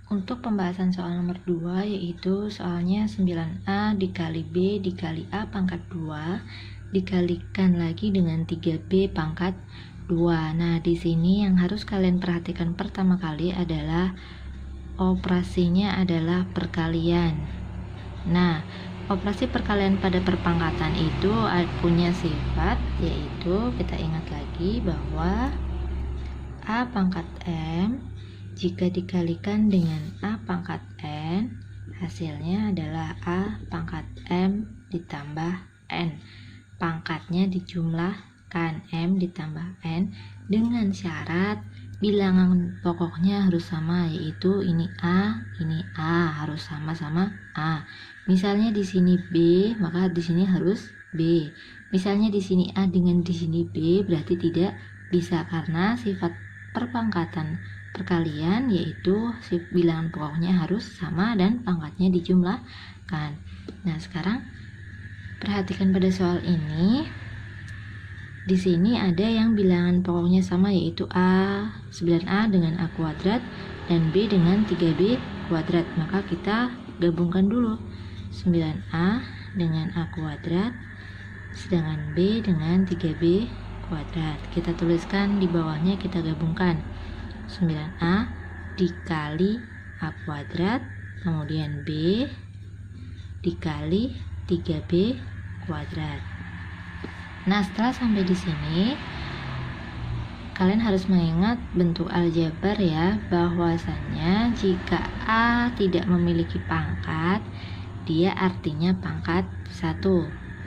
Untuk pembahasan soal nomor 2, yaitu soalnya 9A dikali B dikali A pangkat 2 dikalikan lagi dengan 3B pangkat 2. Nah, di sini yang harus kalian perhatikan pertama kali adalah operasinya adalah perkalian. Nah, operasi perkalian pada perpangkatan itu punya sifat, yaitu kita ingat lagi bahwa A pangkat M jika dikalikan dengan A pangkat N, hasilnya adalah A pangkat M ditambah N. Pangkatnya dijumlahkan, M ditambah N, dengan syarat bilangan pokoknya harus sama, yaitu ini A harus sama-sama A. Misalnya di sini B, maka di sini harus B. Misalnya di sini A dengan di sini B, berarti tidak bisa karena sifat perpangkatan perkalian yaitu bilangan pokoknya harus sama dan pangkatnya dijumlahkan. Nah, sekarang perhatikan pada soal ini. Di sini ada yang bilangan pokoknya sama, yaitu 9A dengan A kuadrat dan B dengan 3B kuadrat. Maka kita gabungkan dulu 9A dengan A kuadrat sedangkan B dengan 3B kuadrat. Kita tuliskan di bawahnya, kita gabungkan 9A dikali A kuadrat kemudian B dikali 3B kuadrat. Nah, setelah sampai di sini kalian harus mengingat bentuk aljabar ya, bahwasannya jika A tidak memiliki pangkat, dia artinya pangkat 1.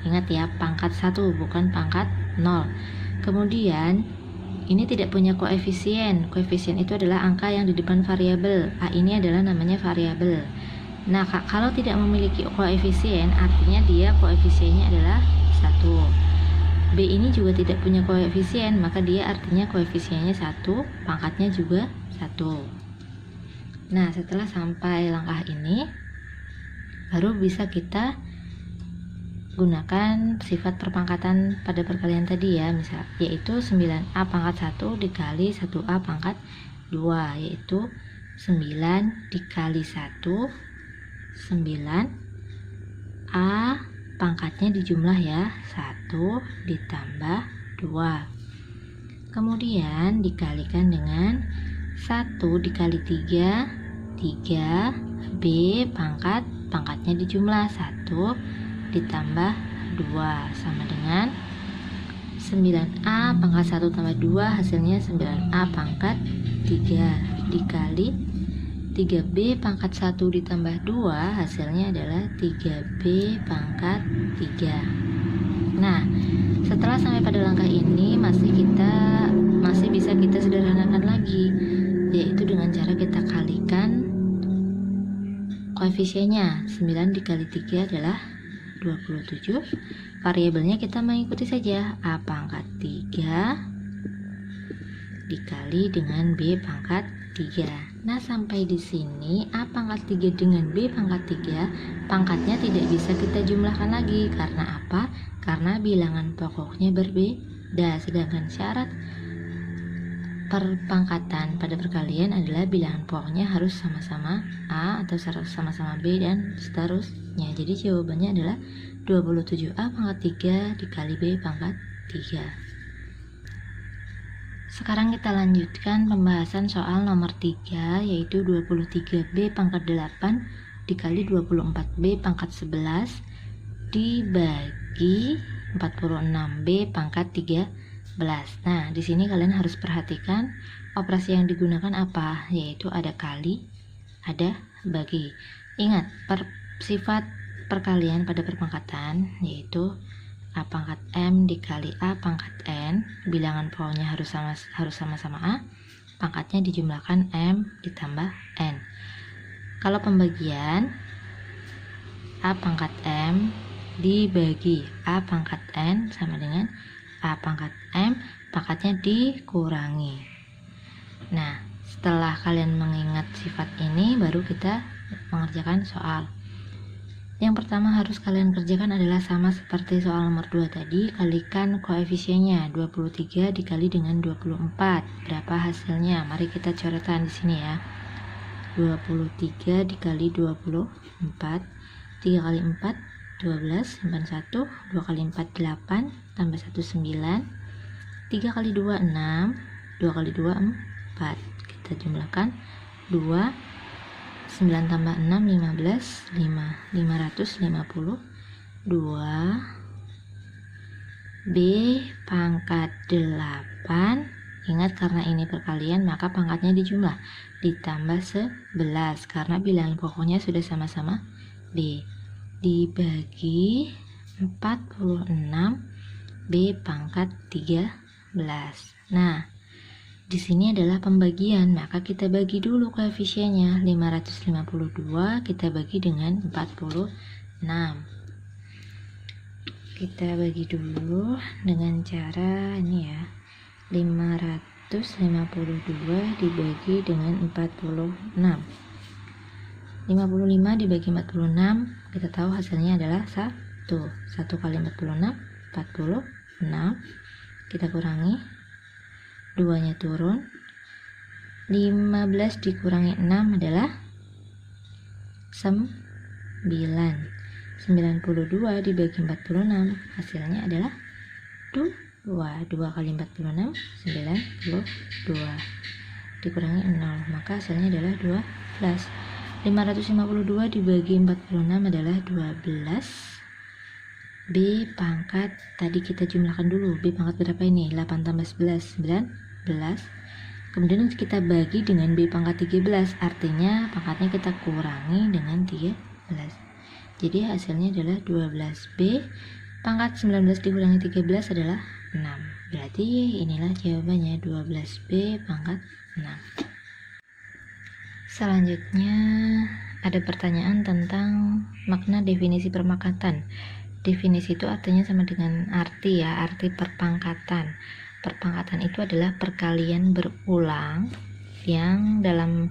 Ingat ya, pangkat 1 bukan pangkat 0. Kemudian ini tidak punya koefisien. Koefisien itu adalah angka yang di depan variabel. A ini adalah namanya variabel. Nah, kalau tidak memiliki koefisien, artinya dia koefisiennya adalah 1. B ini juga tidak punya koefisien, maka dia artinya koefisiennya 1, pangkatnya juga 1. Nah, setelah sampai langkah ini, baru bisa kita gunakan sifat perpangkatan pada perkalian tadi ya, misal yaitu 9A pangkat 1 dikali 1A pangkat 2, yaitu 9 dikali 1 9, A pangkatnya dijumlah ya, 1 ditambah 2, kemudian dikalikan dengan 1 dikali 3 3B pangkatnya dijumlah 1 ditambah 2 sama dengan 9A pangkat 1 tambah 2 hasilnya 9A pangkat 3 dikali 3B pangkat 1 ditambah 2 hasilnya adalah 3B pangkat 3. Nah, setelah sampai pada langkah ini masih bisa kita sederhanakan lagi, yaitu dengan cara kita kalikan koefisiennya. 9 dikali 3 adalah 27. Variabelnya kita mengikuti saja, A pangkat 3 dikali dengan B pangkat 3. Nah, sampai di sini A pangkat 3 dengan B pangkat 3 pangkatnya tidak bisa kita jumlahkan lagi. Karena apa? Karena bilangan pokoknya berbeda. Sedangkan syarat perpangkatan pada perkalian adalah bilangan pokoknya harus sama-sama A atau sama-sama B dan seterusnya. Jadi jawabannya adalah 27A pangkat 3 dikali B pangkat 3. Sekarang kita lanjutkan pembahasan soal nomor 3, yaitu 23B pangkat 8 dikali 24B pangkat 11 dibagi 46B pangkat 3. Nah, di sini kalian harus perhatikan operasi yang digunakan apa, yaitu ada kali, ada bagi. Ingat, sifat perkalian pada perpangkatan yaitu A pangkat M dikali A pangkat N, bilangan pokoknya harus sama-sama A, pangkatnya dijumlahkan M ditambah N. Kalau pembagian, A pangkat M dibagi A pangkat N sama dengan A pangkat M, pangkatnya dikurangi. Nah, setelah kalian mengingat sifat ini, baru kita mengerjakan soal. Yang pertama harus kalian kerjakan adalah sama seperti soal nomor 2 tadi, kalikan koefisiennya. 23 dikali dengan 24. Berapa hasilnya? Mari kita coretan di sini ya. 23 dikali 24, 3 kali 4 12, simpan 1, 2 kali 4 8, tambah 1 9, 3 kali 2 6, 2 kali 2 4. Kita jumlahkan 2, 9 tambah 6 15, 5, 552 B pangkat 8. Ingat, karena ini perkalian maka pangkatnya dijumlah, ditambah 11 karena bilangan pokoknya sudah sama-sama B, dibagi 46 B pangkat 13. Nah, di sini adalah pembagian, maka kita bagi dulu koefisiennya. 552 kita bagi dengan 46. Kita bagi dulu dengan cara ini ya. 552 dibagi dengan 46. 55 dibagi 46, kita tahu hasilnya adalah 1. 1 kali 46, 46. Kita kurangi, 2-nya turun. 15 dikurangi 6 adalah 9. 92 dibagi 46, hasilnya adalah 2. 2 kali 46, 92. Dikurangi 0, maka hasilnya adalah 12. 552 dibagi 46 adalah 12. B pangkat, tadi kita jumlahkan dulu, B pangkat berapa ini? 8 tambah 11, 19. Kemudian kita bagi dengan B pangkat 13, artinya pangkatnya kita kurangi dengan 13. Jadi hasilnya adalah 12B pangkat 19 dikurangi 13 adalah 6. Berarti inilah jawabannya, 12B pangkat 6. Selanjutnya ada pertanyaan tentang makna definisi perpangkatan. Definisi itu artinya sama dengan arti ya, arti perpangkatan. Perpangkatan itu adalah perkalian berulang yang dalam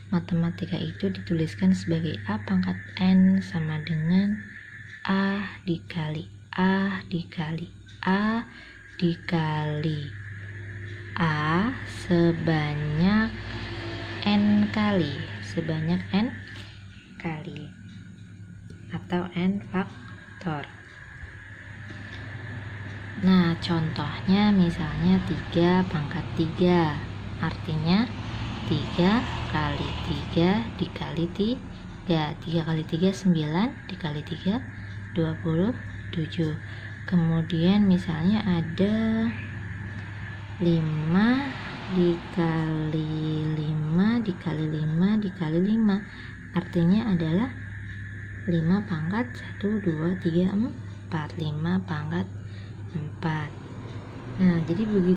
matematika itu dituliskan sebagai A pangkat N sama dengan A dikali A dikali A dikali A sebanyak N kali, sebanyak N kali, atau N faktor. Nah, contohnya misalnya 3 pangkat 3, artinya 3 kali 3 dikali 3. 3 kali 3 9, dikali 3 27. Kemudian misalnya ada 5 dikali 5 dikali 5 dikali 5, artinya adalah 5 pangkat 1 2 3 4, 5 pangkat 4. Nah, jadi begitu.